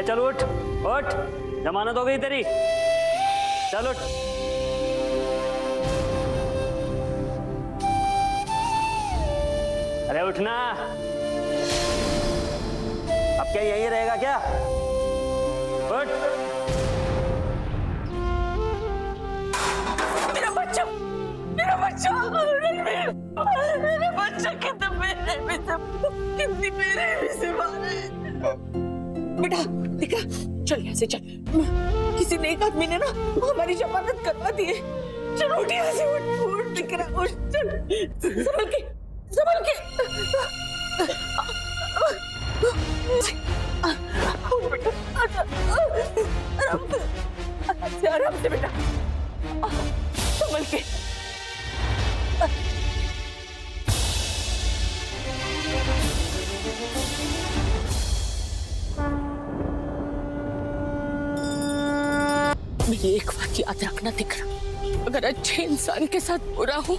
चल उठ उठ, जमानत हो गई तेरी, चल उठ। अरे उठना, अब क्या यहीं रहेगा क्या? उठ। मेरा बच्चा, मेरा बच्चा, मेरा बच्चा कितना कितनी मेरे से मारे। बेटा देखा, चल यहाँ से चल। किसी नेक आदमी ने ना हमारी जमानत करवा दी है। चल उठ यहाँ से, उठ उठ दिख रहा, उठ चल, संभल के संभल के। बेटा आराम से बेटा, संभल के। मेरी एक बात याद रखना दिख रहा, अगर अच्छे इंसान के साथ बुरा हो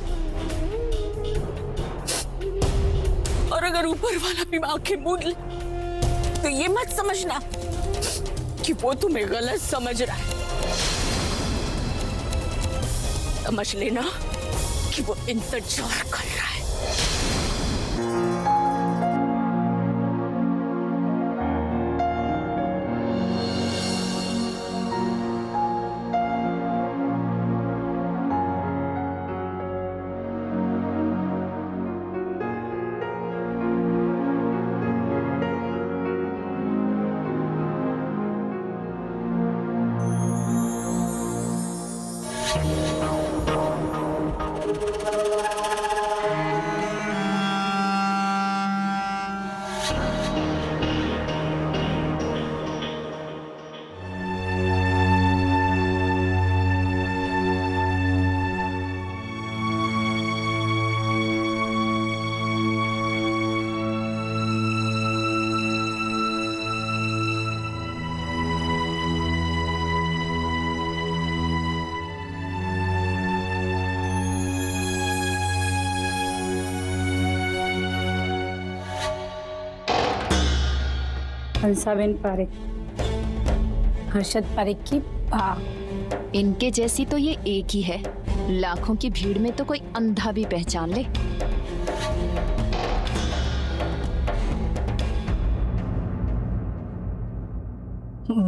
और अगर ऊपर वाला भी आंखें मूंद ले तो ये मत समझना कि वो तुम्हें गलत समझ रहा है। समझ लेना कि वो इंतजार कर रहा है। हंसाबेन पारेख, हर्षद पारेख की बा। इनके जैसी तो ये एक ही है, लाखों की भीड़ में तो कोई अंधा भी पहचान ले।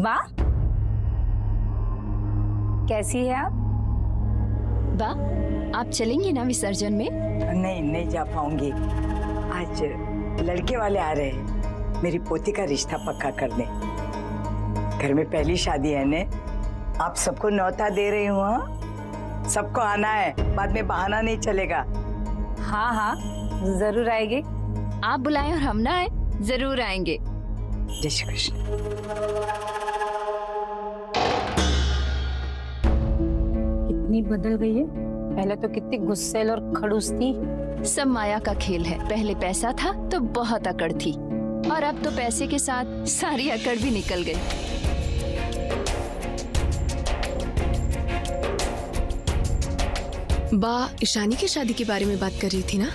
बा कैसी है आप? बा, आप चलेंगी ना विसर्जन में? नहीं जा पाऊंगी। आज लड़के वाले आ रहे हैं मेरी पोती का रिश्ता पक्का करने। घर में पहली शादी है ने, आप सबको न्योता दे रही हूँ। हाँ, सबको आना है, बाद में बहाना नहीं चलेगा। हाँ हाँ जरूर आएंगे। आप बुलाएं और हम ना आए, जरूर आएंगे। जय श्री कृष्ण। कितनी बदल गई है, पहले तो कितनी गुस्सैल और खड़ूस थी। सब माया का खेल है, पहले पैसा था तो बहुत अकड़ थी, और अब तो पैसे के साथ सारी अकड़ भी निकल गई। बा ईशानी की शादी के बारे में बात कर रही थी ना?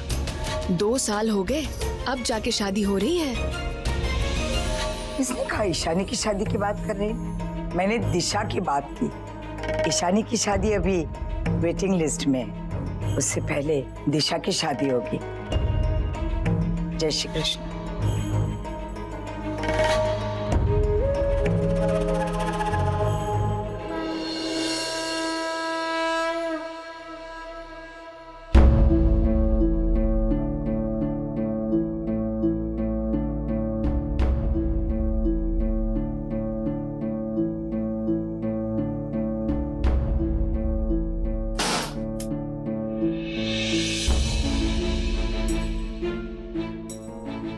2 साल हो गए, अब जाके शादी हो रही है। किसने कहा ईशानी की शादी की बात कर रही है? मैंने दिशा की बात की। ईशानी की शादी अभी वेटिंग लिस्ट में है, उससे पहले दिशा की शादी होगी। जय श्री कृष्ण।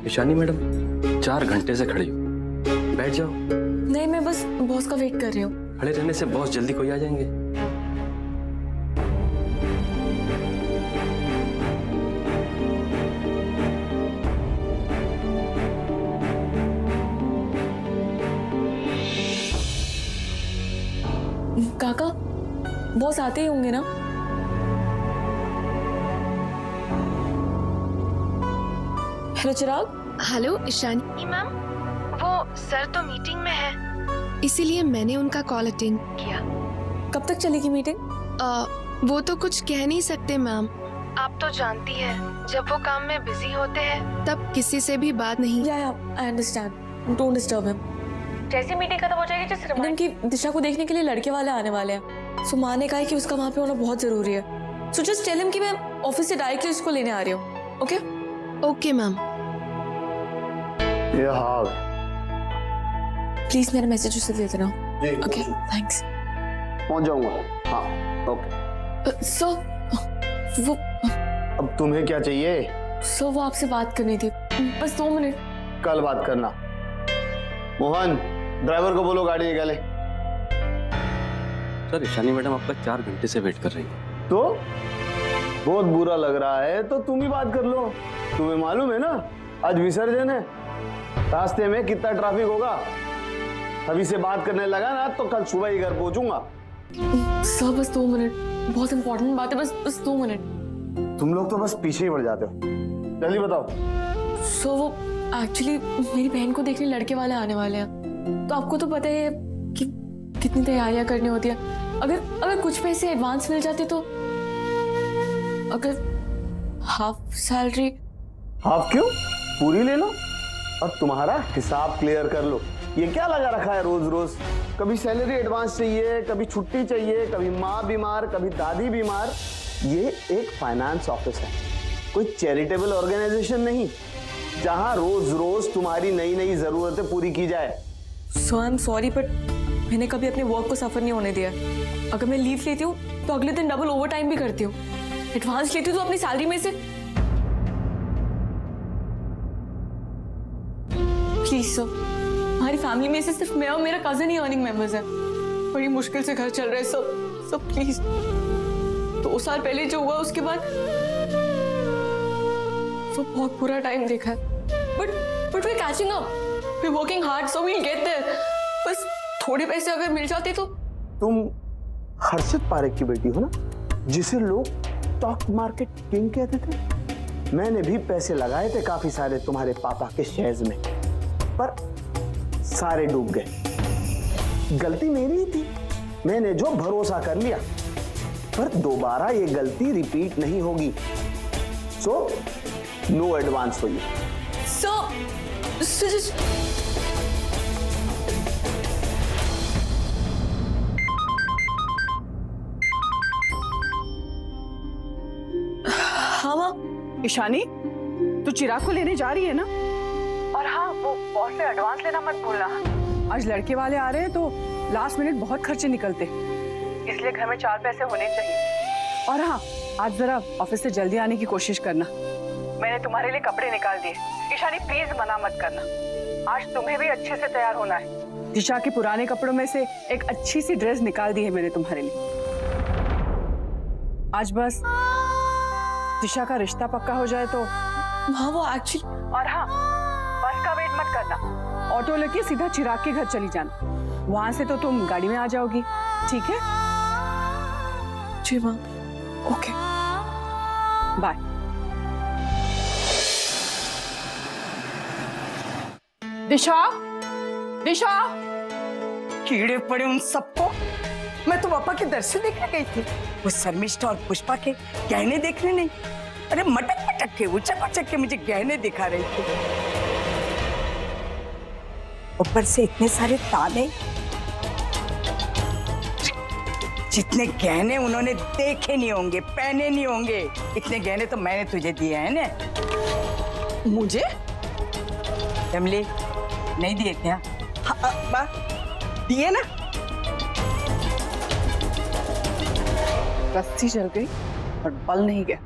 ईशानी मैडम 4 घंटे से खड़ी हो, बैठ जाओ। नहीं, मैं बस बॉस का वेट कर रही हूँ। खड़े रहने से बॉस जल्दी कोई आ जाएंगे। काका, बॉस आते ही होंगे ना? हेलो चिराग। हेलो ईशानी मैम, वो सर तो मीटिंग में है, इसीलिए मैंने उनका कॉल अटेंड किया। कब तक चलेगी मीटिंग? वो तो कुछ कह नहीं सकते मैम। आप तो जानती है जब वो काम में बिजी होते हैं तब किसी से भी बात नहीं। या I understand, don't disturb him. जैसे मीटिंग खत्म हो जाएगी जस्ट रिमाइंड कि दिशा को देखने के लिए लड़के वाले आने वाले हैं। सो माँ ने कहा है कि उसका वहाँ पे होना बहुत जरूरी है। सो जस्ट टेल हिम कि मैं ऑफिस से डायरेक्टली उसको लेने आ रही हूँ। Okay okay ma'am. ये हाँ प्लीज मेरा मैसेज उसे दे देना। जी ओके थैंक्स। पहुंच जाऊंगा। हाँ ओके। सो वो अब तुम्हें क्या चाहिए? सो वो आपसे बात करनी थी, बस 2 मिनट। कल बात करना। मोहन ड्राइवर को बोलो गाड़ी निकाले। सर ईशानी मैडम आपका 4 घंटे से वेट कर रही है। तो बहुत बुरा लग रहा है तो तुम ही बात कर लो। तुम्हें मालूम है ना आज विसर्जन है, रास्ते में कितना ट्रैफिक होगा। अभी से बात करने लगा ना तो कल सुबह ही घर पहुंचूंगा। सर बस 2 मिनट, बहुत इंपॉर्टेंट बात है, बस 2 मिनट। तुम लोग तो बस पीछे ही पड़ जाते हो। जल्दी बताओ। सो वो एक्चुअली मेरी बहन को देखने लड़के वाले आने वाले हैं, तो आपको तो पता ही है कि कितनी तैयारियां करनी होती है। अगर कुछ पैसे एडवांस मिल जाते तो, अगर हाफ सैलरी। हाफ क्यों, पूरी ले लो और तुम्हारा हिसाब क्लियर कर लो। ये क्या लगा रखा है रोज रोज? कभी सैलरी एडवांस चाहिए, कभी छुट्टी चाहिए, कभी माँ बीमार, कभी दादी बीमार। ये एक फाइनेंस ऑफिस है, कोई चैरिटेबल ऑर्गेनाइजेशन नहीं जहां रोज रोज तुम्हारी नई नई जरूरतें पूरी की जाए। सो आई एम सॉरी बट मैंने कभी अपने वर्क को सफर नहीं होने दिया। अगर मैं लीव लेती हूँ तो अगले दिन डबल ओवर टाइम भी करती हूँ। एडवांस लेती हूँ तो अपनी सैलरी में से। प्लीज सर, हमारी फैमिली में से सिर्फ मैं और मेरा कजन ही अर्निंग मेंबर्स हैं। बड़ी मुश्किल से घर चल रहा है सब प्लीज। 2 साल पहले जो हुआ उसके बाद तो बहुत बुरा टाइम देखा है, but we catching up, we working hard so we'll get there. बस थोड़े पैसे अगर मिल जाते तो। तुम हर्षित पारेख की बेटी हो ना, जिसे लोग स्टॉक मार्केट किंग कहते थे। मैंने भी पैसे लगाए थे काफी सारे तुम्हारे पापा के शेयर्स में, पर सारे डूब गए। गलती मेरी ही थी, मैंने जो भरोसा कर लिया। पर दोबारा ये गलती रिपीट नहीं होगी। So no advance for you. So just हाँ माँ। ईशानी, तू चिराग को लेने जा रही है ना? और हाँ, वो बॉस से एडवांस लेना मत भूलना। आज लड़के वाले आ रहे हैं तो लास्ट मिनट बहुत खर्चे निकलते, इसलिए घर में 4 पैसे होने चाहिए। और हाँ, आज जरा ऑफिस से जल्दी आने की कोशिश करना। मैंने तुम्हारे लिए कपड़े निकाल दिए। ईशानी प्लीज मना मत करना, आज तुम्हें भी अच्छे से तैयार होना है। दिशा के पुराने कपड़ों में से एक अच्छी सी ड्रेस निकाल दी है मैंने तुम्हारे लिए। आज बस दिशा का रिश्ता पक्का हो जाए तो। हाँ वो एक्चुअली। और हाँ, बस का वेट मत करना, ऑटो लेके सीधा चिराग के घर चली जाना। वहां से तो तुम गाड़ी में आ जाओगी, ठीक है? जी माँ। Okay bye. दिशा, दिशा, कीड़े पड़े उन सबको। मैं तो पापा के दर्शन देखने गई थी, वो शर्मिष्ठा और पुष्पा के गहने देखने नहीं। अरे मटक मटक के उचक उचक के मुझे गहने दिखा रही थी। ऊपर से इतने सारे ताले, जितने गहने उन्होंने देखे नहीं होंगे, पहने नहीं होंगे, इतने गहने तो मैंने तुझे दिए हैं ना। मुझे? कमली, नहीं दिए क्या? हाँ, दिए ना। रस्सी चल गई और बल नहीं गया।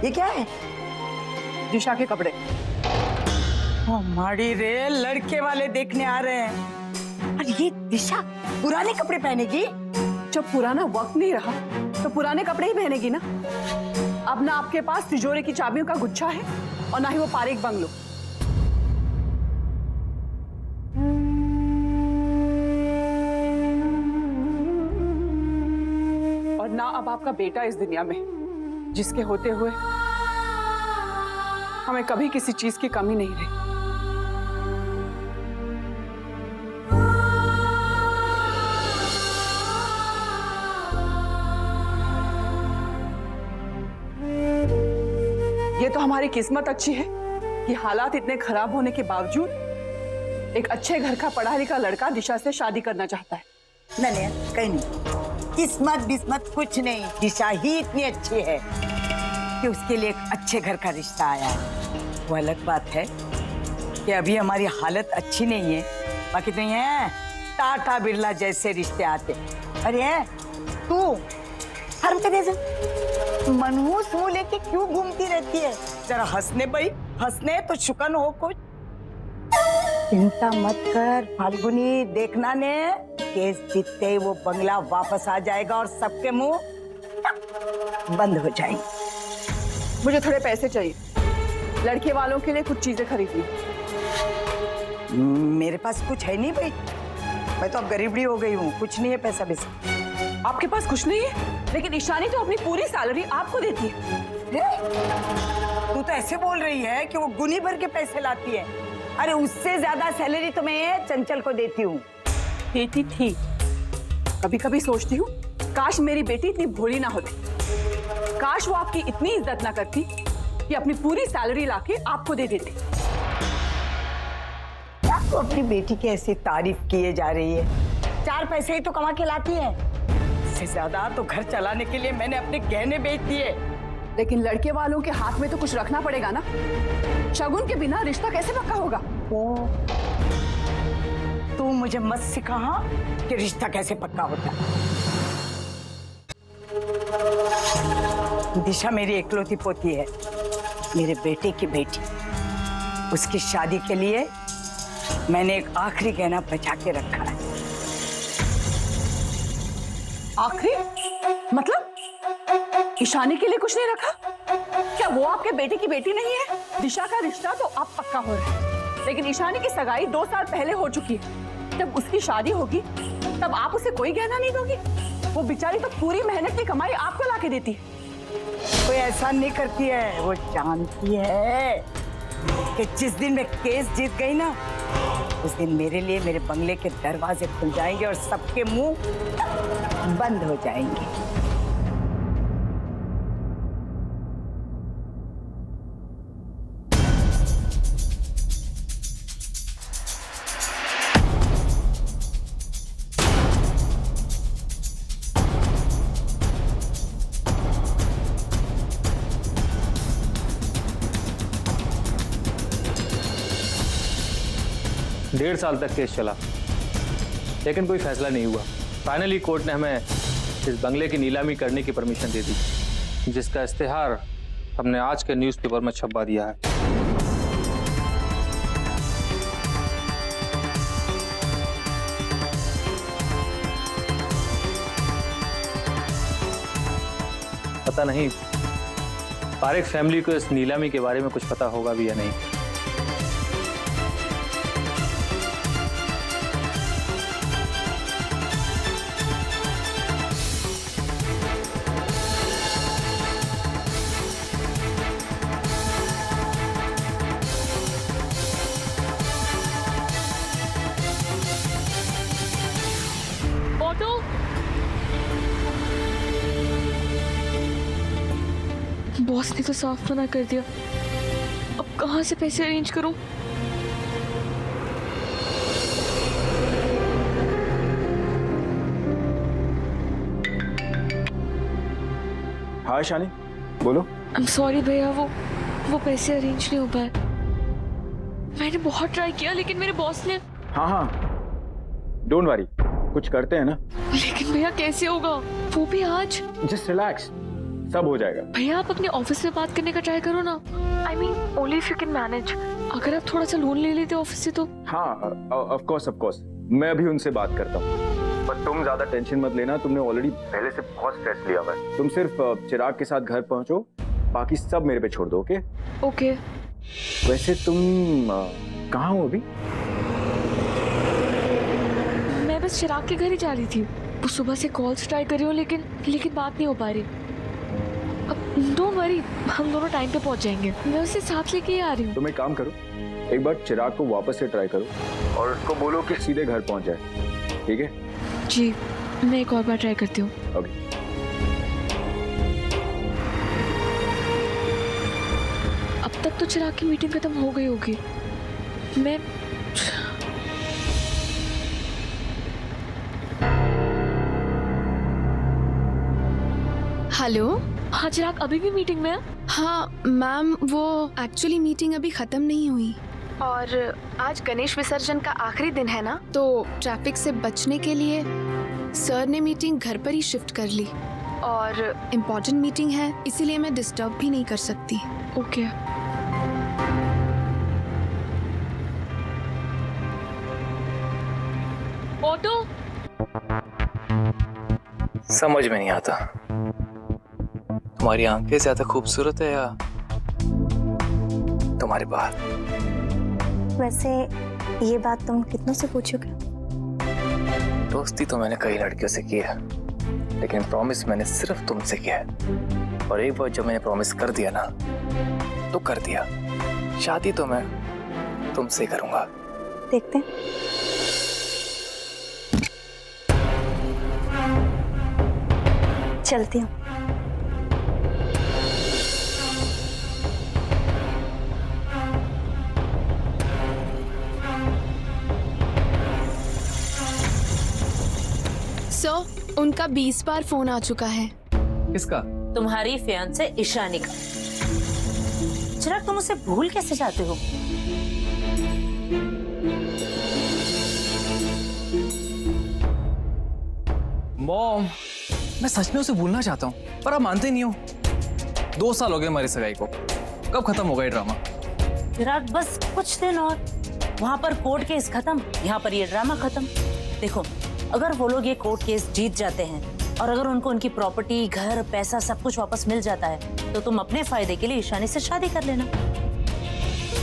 ये क्या है? दिशा के कपड़े। हमारी रे, लड़के वाले देखने आ रहे हैं। और ये दिशा पुराने कपड़े पहनेगी? जब पुराना वक्त नहीं रहा तो पुराने कपड़े ही पहनेगी ना। अब ना आपके पास तिजोरी की चाबियों का गुच्छा है और ना ही वो पारेख बंगलो। और ना अब आपका बेटा इस दुनिया में। जिसके होते हुए हमें कभी किसी चीज की कमी नहीं रही। ये तो हमारी किस्मत अच्छी है कि हालात इतने खराब होने के बावजूद एक अच्छे घर का पढ़ा लिखा लड़का दिशा से शादी करना चाहता है। नहीं, कहीं नहीं, किस्मत बिस्मत कुछ नहीं, दिशा ही इतनी अच्छी है कि उसके लिए एक अच्छे घर का रिश्ता आया है। वो अलग बात है कि अभी हमारी हालत अच्छी नहीं है, बाकी तो ये टाटा बिरला जैसे रिश्ते आते। अरे तू हर मनहूस मुंह लेके क्यों घूमती रहती है? जरा हंसने भाई, हंसने तो शुक्र हो कुछ। चिंता मत कर फाल्गुनी, देखना ने केस जीतते ही वो बंगला वापस आ जाएगा और सबके मुंह बंद हो जाएंगे। मुझे थोड़े पैसे चाहिए, लड़के वालों के लिए कुछ चीजें खरीदनी। मेरे पास कुछ है नहीं भाई, मैं तो अब गरीबड़ी हो गई हूँ, कुछ नहीं है पैसा वैसा। आपके पास कुछ नहीं है? लेकिन ईशानी तो अपनी पूरी सैलरी आपको देती है। तू तो ऐसे बोल रही है कि वो गुनी भर के पैसे लाती है। अरे उससे ज्यादा सैलरी तो मैं चंचल को देती हूँ। देती थी, कभी कभी सोचती हूँ काश मेरी बेटी इतनी भोली ना होती, काश वो आपकी इतनी इज्जत ना करती कि अपनी पूरी सैलरी लाके आपको दे देती। क्या तू अपनी बेटी की ऐसी तारीफ किए जा रही है? 4 पैसे ही तो कमा के लाती है, इससे ज्यादा तो घर चलाने के लिए मैंने अपने गहने बेच दिए। लेकिन लड़के वालों के हाथ में तो कुछ रखना पड़ेगा ना, शगुन के बिना रिश्ता कैसे पक्का होगा? तू मुझे मत सिखा कि रिश्ता कैसे पक्का होता है। दिशा मेरी एकलौती पोती है, मेरे बेटे की बेटी। उसकी शादी के लिए मैंने एक आखिरी गहना बचा के रखा है। आखिरी मतलब ईशानी के लिए कुछ नहीं रखा? क्या वो आपके बेटे की बेटी नहीं है? दिशा का रिश्ता तो अब पक्का हो रहा है, लेकिन ईशानी की सगाई 2 साल पहले हो चुकी है। जब उसकी शादी होगी तब आप उसे कोई गहना नहीं दोगी? वो बेचारी तो पूरी मेहनत की कमाई आपको लाके देती है। कोई ऐसा नहीं करती है, वो जानती है कि जिस दिन मैं केस जीत गई ना, उस दिन मेरे लिए मेरे बंगले के दरवाजे खुल जाएंगे और सबके मुंह बंद हो जाएंगे। डेढ़ साल तक केस चला, लेकिन कोई फैसला नहीं हुआ। फाइनली कोर्ट ने हमें इस बंगले की नीलामी करने की परमिशन दे दी, जिसका इश्तेहार हमने आज के न्यूज़पेपर में छपवा दिया है। पता नहीं पारेख फैमिली को इस नीलामी के बारे में कुछ पता होगा भी या नहीं। बॉस ने तो साफ मना कर दिया, अब कहाँ से पैसे अरेंज करूं? हाय शानी, बोलो। आई एम सॉरी भैया, वो पैसे अरेंज नहीं हो पाए। मैंने बहुत ट्राई किया लेकिन मेरे बॉस ने। हाँ, डोंट वरी, कुछ करते हैं ना। लेकिन भैया कैसे होगा, वो भी आज? जस्ट रिलैक्स, सब हो जाएगा। भैया आप अपने ऑफिस में बात करने का ट्राई करो ना। I mean only if you can manage. अगर आप थोड़ा सा लोन ले लेते ऑफिस से तो। हाँ, ऑफ कोर्स मैं अभी उनसे बात करता हूँ, पर तुम ज्यादा टेंशन मत लेना। तुमने ऑलरेडी पहले से बहुत स्ट्रेस लिया हुआ है। तुम सिर्फ चिराग के साथ घर पहुंचो, बाकी सब मेरे पे छोड़ दो। Okay okay. वैसे तुम कहाँ हो अभी? मैं बस चिराग के घर ही जा रही थी। वो सुबह से कॉल्स ट्राई कर रही हूँ लेकिन बात नहीं हो पा रही। अब डोंट वरी, हम दोनों टाइम पे पहुंच जाएंगे। मैं उसे साथ लेके ही आ रही हूँ। तुम एक काम करो, एक बार चिराग को वापस से ट्राई करो और उसको बोलो कि सीधे घर पहुंच जाए, ठीक है? जी, मैं एक और बार ट्राई करती हूँ। ओके। अब तक तो चिराग की मीटिंग खत्म हो गई होगी। मैं हेलो। हाँ चिराग, अभी भी मीटिंग में है? हाँ मैम, वो एक्चुअली मीटिंग अभी खत्म नहीं हुई और आज गणेश विसर्जन का आखिरी दिन है ना, तो ट्रैफिक से बचने के लिए सर ने मीटिंग घर पर ही शिफ्ट कर ली और इम्पोर्टेंट मीटिंग है, इसीलिए मैं डिस्टर्ब भी नहीं कर सकती। ओके। ऑटो? समझ में नहीं आता, तुम्हारी आंखें ज्यादा खूबसूरत है या तुम्हारे बाल? वैसे ये बात तुम कितनों से पूछोगे? दोस्ती तो मैंने कई लड़कियों से की है, लेकिन प्रॉमिस मैंने सिर्फ तुमसे किया है। और एक बार जब मैंने प्रॉमिस कर दिया ना, तो कर दिया। शादी तो मैं तुमसे करूंगा। देखते हैं। चलती हूँ। सर, उनका 20 बार फोन आ चुका है। किसका? तुम्हारी फियांसे ईशानी का। चिराग, तुम उसे भूल कैसे जाते हो? मॉम, मैं सच में उसे भूलना चाहता हूँ, पर आप मानते नहीं हो। 2 साल हो गए हमारी सगाई को, कब खत्म होगा ये ड्रामा? चिराग, बस कुछ दिन और। वहाँ पर कोर्ट केस खत्म, यहाँ पर ये ड्रामा खत्म। देखो, अगर वो लोग ये कोर्ट केस जीत जाते हैं और अगर उनको उनकी प्रॉपर्टी, घर, पैसा सब कुछ वापस मिल जाता है, तो तुम अपने फायदे के लिए ईशानी से शादी कर लेना।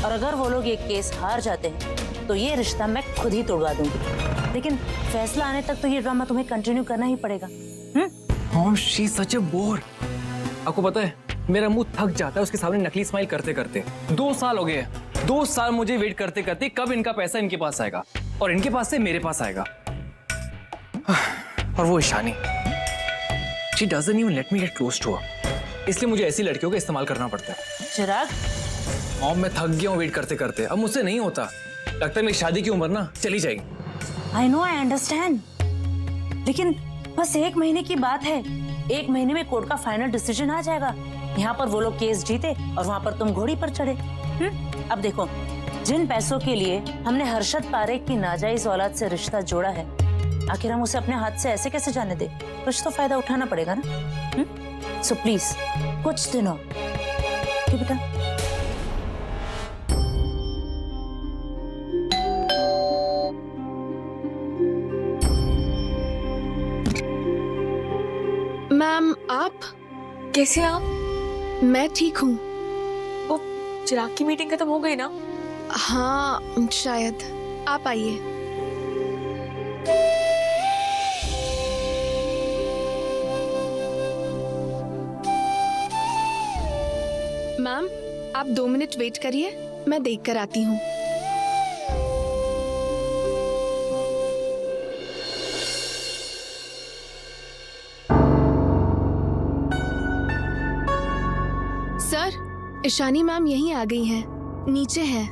और अगर वो लोग ये केस हार जाते हैं, तो ये रिश्ता मैं खुद ही तोड़वा दूंगी। लेकिन फैसला आने तक तो ये ड्रामा तुम्हें कंटिन्यू करना ही पड़ेगा। Mom, she is such a bore. आपको पता है, मेरा मुंह थक जाता है उसके सामने नकली स्माइल करते करते। 2 साल हो गए, 2 साल मुझे वेट करते करते कब इनका पैसा इनके पास आएगा और इनके पास से मेरे पास आएगा। और वो Ishani, she doesn't even let me get close to her. इसलिए मुझे ऐसी लड़कियों का इस्तेमाल करना पड़ता है। चिराग, मॉम, मैं थक गया हूँ वेट करते करते, अब मुझसे नहीं होता। लगता है मेरी शादी की उम्र ना चली जाएगी। आई नो, आई अंडरस्टैंड, लेकिन बस 1 महीने की बात है। 1 महीने में कोर्ट का फाइनल डिसीजन आ जाएगा। यहाँ पर वो लोग केस जीते और वहाँ पर तुम घोड़ी पर चढ़े। अब देखो, जिन पैसों के लिए हमने हर्षद पारेख की नाजायज औलाद से रिश्ता जोड़ा है, आखिर हम उसे अपने हाथ से ऐसे कैसे जाने दे? कुछ तो फायदा उठाना पड़ेगा ना। सो प्लीज कुछ दिन और। ठीक बेटा? मैम, आप कैसे? आप? मैं ठीक हूँ। वो चिराग की मीटिंग खत्म हो गई ना? हाँ शायद। आप आइए। मैम, आप 2 मिनट वेट करिए, मैं देख कर आती हूँ। सर, ईशानी मैम यहीं आ गई हैं, नीचे हैं।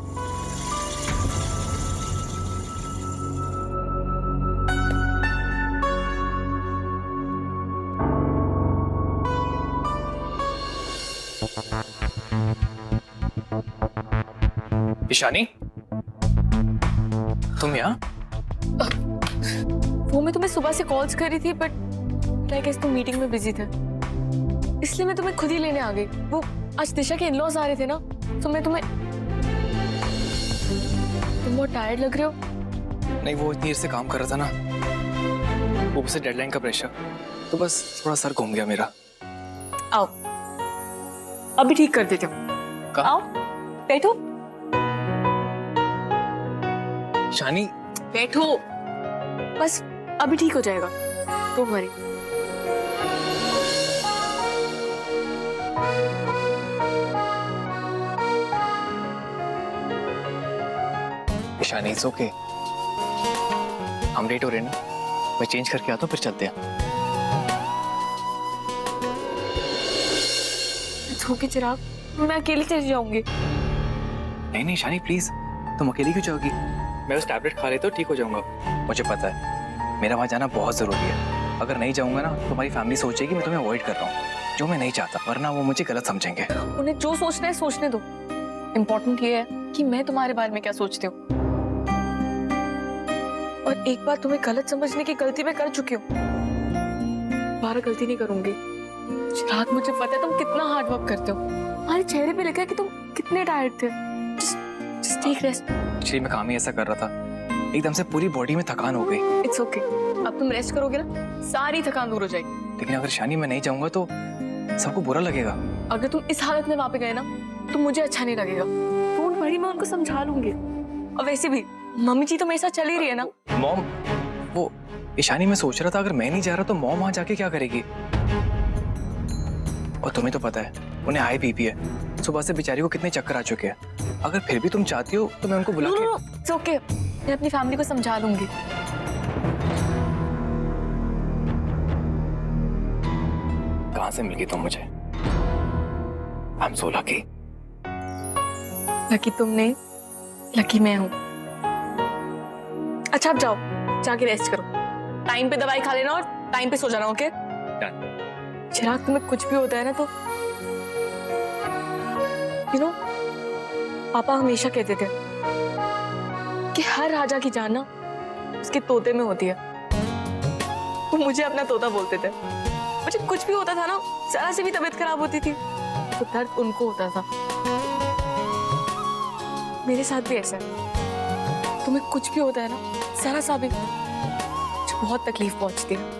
ईशानी, तुम यहाँ? वो मैं तुम्हें सुबह से कॉल्स कर रही थी, बट आई गेस तुम मीटिंग में बिजी थे, इसलिए मैं तुम्हें खुद ही लेने आ गई। वो आज दिशा के इन-लॉज आ रहे थे ना, तो मैं तुम बहुत टायर्ड लग रहे हो। नहीं, वो इतनी देर से काम कर रहा था ना, ऊपर से डेडलाइन का प्रेशर, तो बस थोड़ा सर घूम गया मेरा। आओ, अभी ठीक कर देते हो। आओ, बैठो। शानी, बैठो, बस अभी ठीक हो जाएगा, don't worry. Ishani it's okay, हम लेट हो रहे हैं ना, मैं चेंज करके आता हूँ फिर चलते हैं। ओके चिराग, मैं अकेली चली जाऊंगी। नहीं नहीं ईशानी प्लीज, तुम अकेली क्यों जाओगी? मैं उस टैबलेट खा लेता हूँ ठीक हो जाऊंगा। मुझे पता है मेरा वहाँ जाना बहुत जरूरी है, अगर नहीं जाऊंगा ना तुम्हारी फैमिली सोचेगी मैं तुम्हें अवॉइड कर रहा हूँ, जो मैं नहीं चाहता, वरना वो मुझे गलत समझेंगे। उन्हें जो सोचना है सोचने दो, इम्पोर्टेंट ये है कि मैं तुम्हारे बारे में क्या सोचती हूँ। और एक बार तुम्हें गलत समझने की गलती मैं कर चुकी हूँ, दोबारा गलती नहीं करूंगी। चिराग मुझे पता है तुम कितना हार्ड वर्क करते हो, तुम्हारे चेहरे पे लिखा है कि तुम कितने टायर्ड थे। Just take rest. एक्चुअली मैं काम ही ऐसा कर रहा था, एकदम से पूरी बॉडी में थकान हो गई। इट्स ओके, अब तुम रेस्ट करोगे ना सारी थकान दूर हो जाएगी। लेकिन अगर शानी मैं नहीं जाऊंगा तो सबको बुरा लगेगा। अगर तुम इस हालत में वहां पे गए ना तो मुझे अच्छा नहीं लगेगा। डोंट वरी, मैं उनको समझा लूंगी। और वैसे भी मम्मी जी तो मेरे साथ चल ही रही है ना। मॉम, वो ईशानी मैं सोच रहा था अगर मैं नहीं जा रहा तो मॉम वहां जाके क्या करेगी? और तुम्हें तो पता है उन्हें हाई बीपी है, सुबह से बेचारी को कितने चक्कर आ चुके हैं। अगर फिर भी तुम चाहती हो तो मैं उनको बुला के इट्स ओके, मैं अपनी फैमिली को समझा लूंगी। कहां से मिल गई तुम मुझे? I am so lucky. Lucky तुम नहीं, लकी मैं हूँ। अच्छा अब जाओ, जाके रेस्ट करो, टाइम पे दवाई खा लेना और टाइम पे सो जाना। ओके चिराग, तुम्हें कुछ भी होता है ना तो यू नो, पापा हमेशा कहते थे कि हर राजा की जान ना उसके तोते में होती है। वो मुझे अपना तोता बोलते थे। मुझे कुछ भी होता था ना, जरा से भी तबीयत खराब होती थी तो दर्द उनको होता था। मेरे साथ भी ऐसा है, तुम्हें कुछ भी होता है ना जरा सा भी, मुझे बहुत तकलीफ पहुंचती है।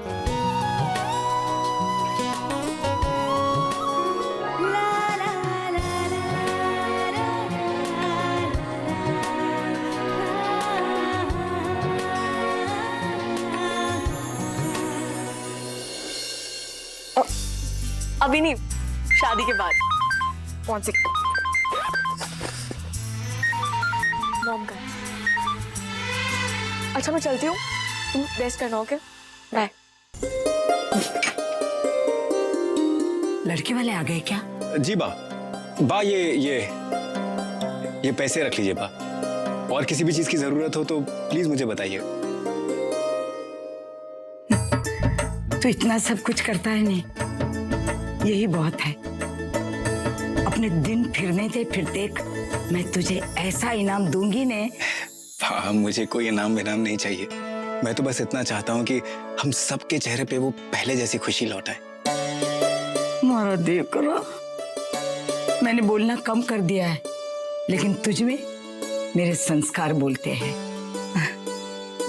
अभी नहीं, शादी के बाद। कौन सी मॉम का? अच्छा मैं चलती हूँ, तुम रेस्ट करना। Okay bye. लड़के वाले आ गए क्या? जी बा ये पैसे रख लीजिए बा, और किसी भी चीज की जरूरत हो तो प्लीज मुझे बताइए। तो इतना सब कुछ करता है नहीं, यही बहुत है। अपने दिन फिरने से फिरते मैं तुझे ऐसा इनाम दूंगी ने। हाँ, मुझे कोई इनाम विनाम नहीं चाहिए, मैं तो बस इतना चाहता हूँ कि हम सबके चेहरे पे वो पहले जैसी खुशी लौट आए। मारा देव करो, मैंने बोलना कम कर दिया है, लेकिन तुझ में मेरे संस्कार बोलते हैं।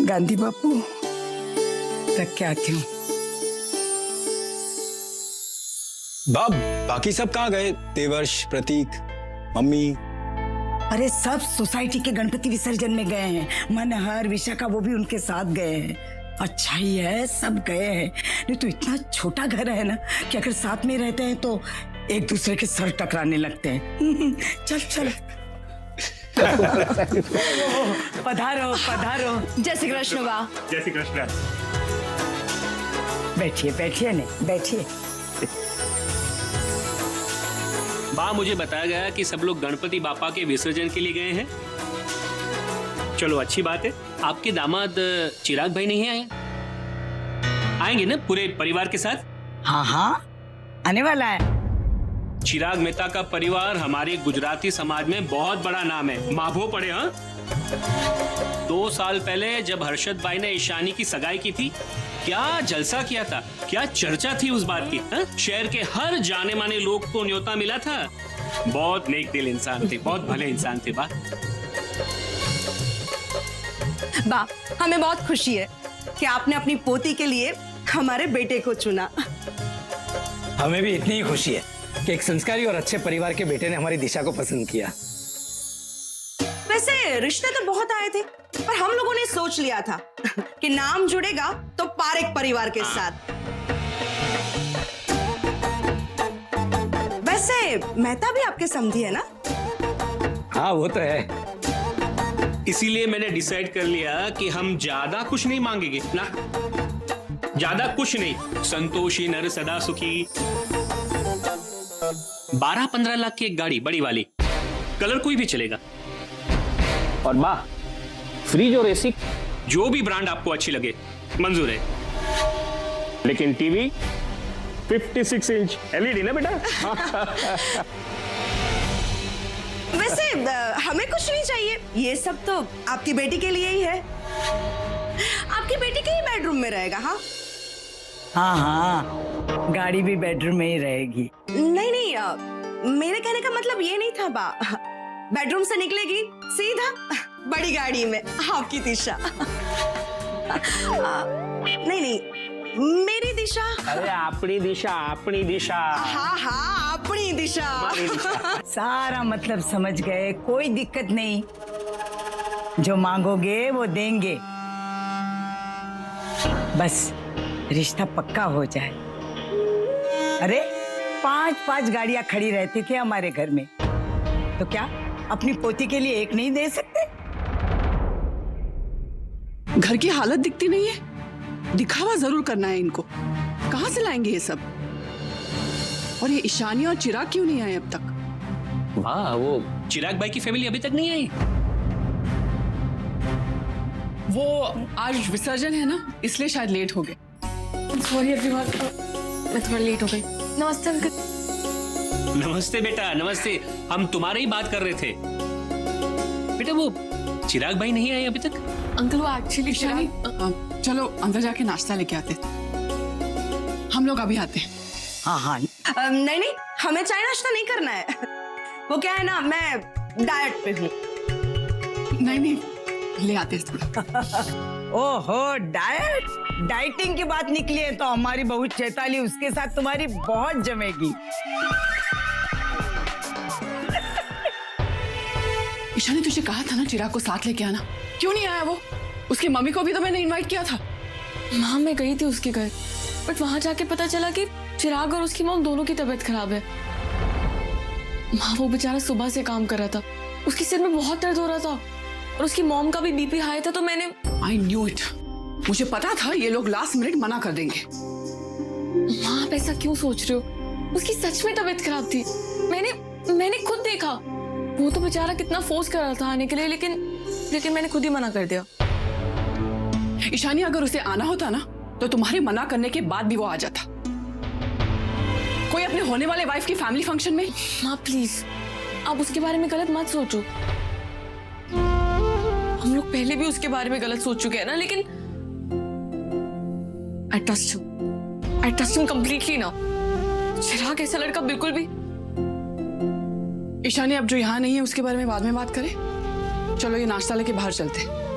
गांधी बापू रख के आती हूँ। बाप, बाकी सब कहाँ गए? देवर्ष, प्रतीक, मम्मी? अरे सब सोसाइटी के गणपति विसर्जन में गए हैं। मनहर, विशाखा वो भी उनके साथ गए हैं। अच्छा ही है सब गए हैं, नहीं तो इतना छोटा घर है ना कि अगर साथ में रहते हैं तो एक दूसरे के सर टकराने लगते हैं। चल चल। पधारो पधारो। जय श्री कृष्ण बा। जय श्री कृष्ण। बैठिए बैठिए, नहीं बैठिए। बा, मुझे बताया गया कि सब लोग गणपति बापा के विसर्जन के लिए गए हैं। चलो अच्छी बात है। आपके दामाद चिराग भाई नहीं आए? आएंगे ना पूरे परिवार के साथ? हाँ हाँ आने वाला है। चिराग मेहता का परिवार हमारे गुजराती समाज में बहुत बड़ा नाम है, माभो पड़े। हाँ, 2 साल पहले जब हर्षद भाई ने ईशानी की सगाई की थी, क्या जलसा किया था, क्या चर्चा थी उस बात की। हा? शहर के हर जाने माने लोग को न्योता मिला था। बहुत नेक दिल इंसान थे, बहुत भले इंसान थे। बा, हमें बहुत खुशी है कि आपने अपनी पोती के लिए हमारे बेटे को चुना। हमें भी इतनी ही खुशी है कि एक संस्कारी और अच्छे परिवार के बेटे ने हमारी दिशा को पसंद किया। वैसे रिश्ते तो बहुत आए थे, पर हम लोगों ने सोच लिया था कि नाम जुड़ेगा तो पारेख परिवार के साथ। वैसे मेहता भी आपके समझी है ना? हाँ वो तो है। इसीलिए मैंने डिसाइड कर लिया कि हम ज्यादा कुछ नहीं मांगेंगे ना, ज्यादा कुछ नहीं। संतोषी नर सदा सुखी। 12-15 लाख की एक गाड़ी, बड़ी वाली, कलर कोई भी चलेगा। और माँ, फ्रिज और एसी जो भी ब्रांड आपको अच्छी लगे मंजूर है। लेकिन टीवी 56 इंच एलईडी ना बेटा। वैसे हमें कुछ नहीं चाहिए, ये सब तो आपकी बेटी के लिए ही है। आपकी बेटी के ही बेडरूम में रहेगा। हाँ हाँ हाँ, गाड़ी भी बेडरूम में ही रहेगी। नहीं नहीं, मेरे कहने का मतलब ये नहीं था बा। बेडरूम से निकलेगी सीधा बड़ी गाड़ी में आपकी दिशा। नहीं नहीं, मेरी दिशा। अरे अपनी दिशा, अपनी दिशा। हाँ हाँ, अपनी दिशा। सारा मतलब समझ गए, कोई दिक्कत नहीं। जो मांगोगे वो देंगे, बस रिश्ता पक्का हो जाए। अरे 5-5 गाड़ियां खड़ी रहती थी हमारे घर में, तो क्या अपनी पोती के लिए एक नहीं दे सकते? घर की हालत दिखती नहीं है, दिखावा जरूर करना है इनको। कहाँ से लाएंगे ये सब? और ये ईशानी और चिराग क्यों नहीं आए अब तक? वाह, वो चिराग भाई की फैमिली अभी तक नहीं आई। वो आज विसर्जन है ना, इसलिए शायद लेट हो गए। सॉरी एवरीवन, मैं थोड़ा लेट हो गई। नमस्ते अंकल। नमस्ते बेटा, नमस्ते। हम तुम्हारी ही बात कर रहे थे बेटा। वो चिराग भाई नहीं आए अभी तक? अंकल वो एक्चुअली चलो अंदर जाके नाश्ता लेके आते, हम लोग अभी आते हैं। हाँ हाँ। नहीं नहीं, हमें चाय नाश्ता नहीं करना है। वो क्या है ना, मैं डाइट पे हूँ। नहीं नहीं, ले आते हैं थोड़ा। ओहो, डाइट, डाइटिंग की बात निकली है तो हमारी बहू चैताली, उसके साथ तुम्हारी बहुत जमेगी। ईशानी तुझे कहा था ना चिराग को साथ लेके आना, क्यों नहीं आया वो? उसकी मम्मी को भी तो मैंने इनवाइट किया था। माँ मैं गई थी उसके घर, बट वहां जाके पता चला कि चिराग और उसकी मॉम दोनों की तबीयत खराब है। माँ वो बेचारा सुबह से काम कर रहा था, उसके सिर में बहुत दर्द हो रहा था और उसकी मॉम का भी बीपी हाई था। तो मैंने आई न्यू इट, मुझे पता था ये लोग लास्ट मिनट मना कर देंगे। माँ आप ऐसा क्यों सोच रहे हो? उसकी सच में तबीयत खराब थी, मैंने खुद देखा। वो तो बेचारा कितना फोर्स कर रहा था आने के लिए, लेकिन मैंने खुद ही मना कर दिया। ईशानी अगर उसे आना होता ना तो तुम्हारे मना करने के बाद भी वो आ जाता। कोई अपने होने वाले वाइफ की फैमिली फंक्शन में। माँ प्लीज आप उसके बारे में गलत मत सोचो। हम लोग पहले भी उसके बारे में गलत सोच चुके हैं ना, लेकिन आई ट्रस्ट हिम कंप्लीटली ना। चिराग ऐसा लड़का बिल्कुल भी। ईशानी अब जो यहाँ नहीं है उसके बारे में बाद में बात करें। चलो ये नाश्ता लेके बाहर चलते हैं।